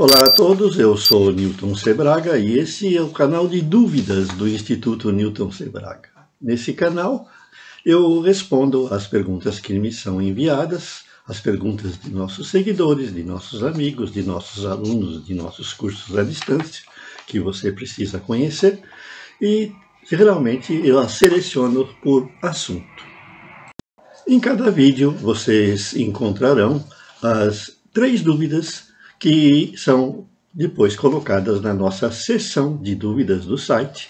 Olá a todos, eu sou Newton Sebraga e esse é o canal de dúvidas do Instituto Newton Sebraga. Nesse canal eu respondo às perguntas que me são enviadas, as perguntas de nossos seguidores, de nossos amigos, de nossos alunos, de nossos cursos à distância, que você precisa conhecer, e geralmente eu as seleciono por assunto. Em cada vídeo vocês encontrarão as 3 dúvidas que são depois colocadas na nossa seção de dúvidas do site,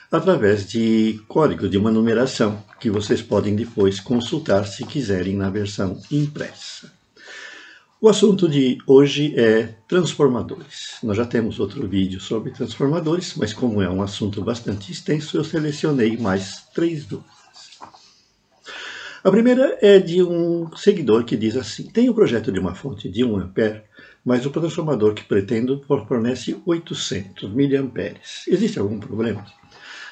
através de código de uma numeração, que vocês podem depois consultar se quiserem na versão impressa. O assunto de hoje é transformadores. Nós já temos outro vídeo sobre transformadores, mas como é um assunto bastante extenso, eu selecionei mais 3 dúvidas. A primeira é de um seguidor que diz assim: tem o projeto de uma fonte de 1 ampere, mas o transformador que pretendo fornece 800 mA. Existe algum problema?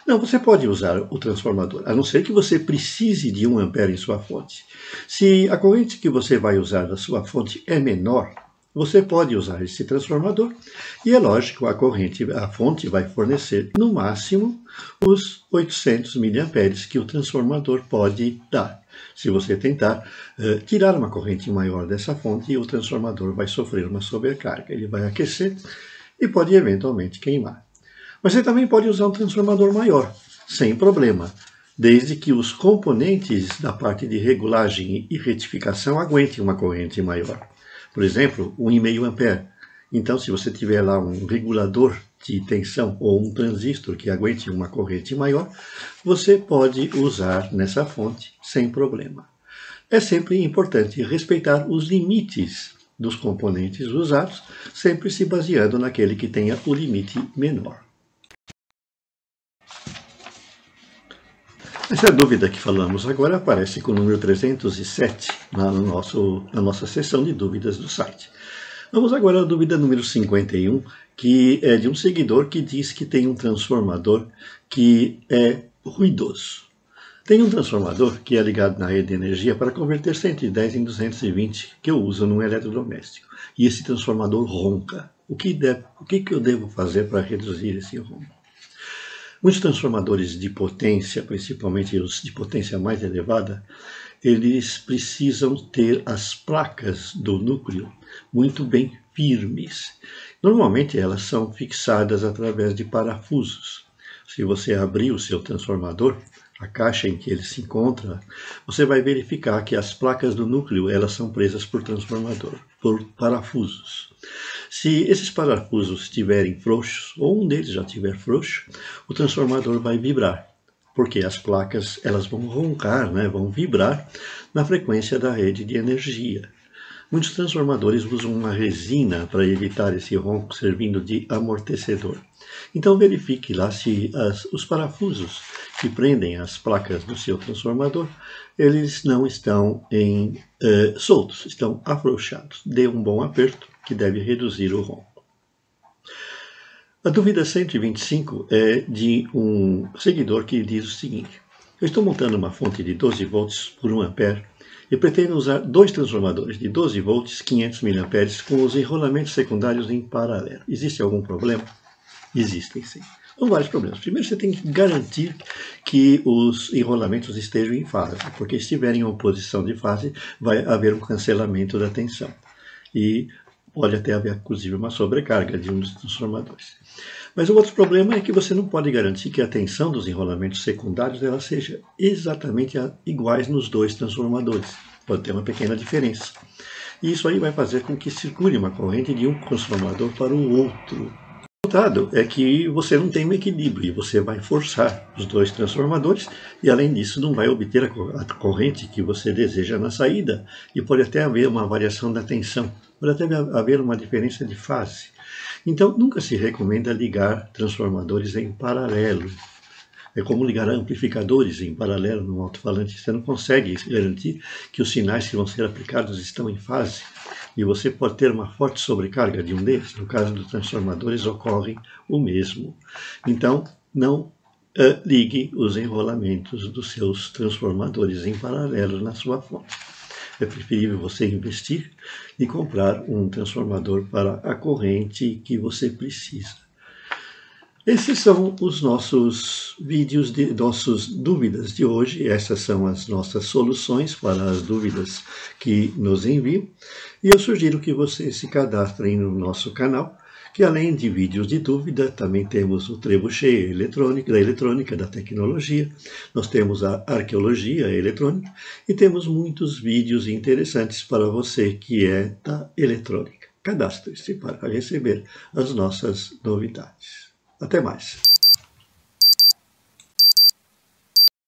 Não, você pode usar o transformador, a não ser que você precise de 1 ampere em sua fonte. Se a corrente que você vai usar da sua fonte é menor, você pode usar esse transformador e é lógico, a fonte vai fornecer no máximo os 800 mA que o transformador pode dar. Se você tentar tirar uma corrente maior dessa fonte, o transformador vai sofrer uma sobrecarga. Ele vai aquecer e pode eventualmente queimar. Mas você também pode usar um transformador maior, sem problema, desde que os componentes da parte de regulagem e retificação aguentem uma corrente maior. Por exemplo, 1,5 ampere. Então, se você tiver lá um regulador de tensão ou um transistor que aguente uma corrente maior, você pode usar nessa fonte sem problema. É sempre importante respeitar os limites dos componentes usados, sempre se baseando naquele que tenha o limite menor. Essa dúvida que falamos agora aparece com o número 307 na nossa seção de dúvidas do site. Vamos agora à dúvida número 51, que é de um seguidor que diz que tem um transformador que é ruidoso. Tem um transformador que é ligado na rede de energia para converter 110 em 220, que eu uso num eletrodoméstico. E esse transformador ronca. O que eu devo fazer para reduzir esse ronco? Muitos transformadores de potência, principalmente os de potência mais elevada, eles precisam ter as placas do núcleo muito bem firmes. Normalmente elas são fixadas através de parafusos. Se você abrir o seu transformador, a caixa em que ele se encontra, você vai verificar que as placas do núcleo elas são presas por parafusos. Se esses parafusos estiverem frouxos, ou um deles já estiver frouxo, o transformador vai vibrar, porque as placas elas vão roncar, vão vibrar na frequência da rede de energia. Muitos transformadores usam uma resina para evitar esse ronco, servindo de amortecedor. Então verifique lá se os parafusos que prendem as placas do seu transformador, eles não estão soltos, estão afrouxados. Dê um bom aperto, que deve reduzir o ronco. A dúvida 125 é de um seguidor que diz o seguinte: eu estou montando uma fonte de 12 volts por 1 ampere e pretendo usar 2 transformadores de 12 volts 500 mA com os enrolamentos secundários em paralelo. Existe algum problema? Existem, sim. São vários problemas. Primeiro, você tem que garantir que os enrolamentos estejam em fase, porque se estiverem em oposição de fase, vai haver um cancelamento da tensão. E pode até haver, inclusive, uma sobrecarga de um dos transformadores. Mas o outro problema é que você não pode garantir que a tensão dos enrolamentos secundários ela seja exatamente iguais nos 2 transformadores. Pode ter uma pequena diferença. E isso aí vai fazer com que circule uma corrente de um transformador para o outro. O resultado é que você não tem um equilíbrio e você vai forçar os 2 transformadores e, além disso, não vai obter a corrente que você deseja na saída e pode até haver uma variação da tensão, pode até haver uma diferença de fase. Então, nunca se recomenda ligar transformadores em paralelo. É como ligar amplificadores em paralelo no alto-falante. Você não consegue garantir que os sinais que vão ser aplicados estão em fase. E você pode ter uma forte sobrecarga de um deles. No caso dos transformadores, ocorre o mesmo. Então, não ligue os enrolamentos dos seus transformadores em paralelo na sua fonte. é preferível você investir e comprar um transformador para a corrente que você precisa. Esses são os nossos vídeos, nossas dúvidas de hoje. Essas são as nossas soluções para as dúvidas que nos enviam. E eu sugiro que você se cadastre no nosso canal, que além de vídeos de dúvida, também temos o trebuchet da eletrônica, da tecnologia, nós temos a arqueologia eletrônica e temos muitos vídeos interessantes para você que é da eletrônica. Cadastre-se para receber as nossas novidades. Até mais!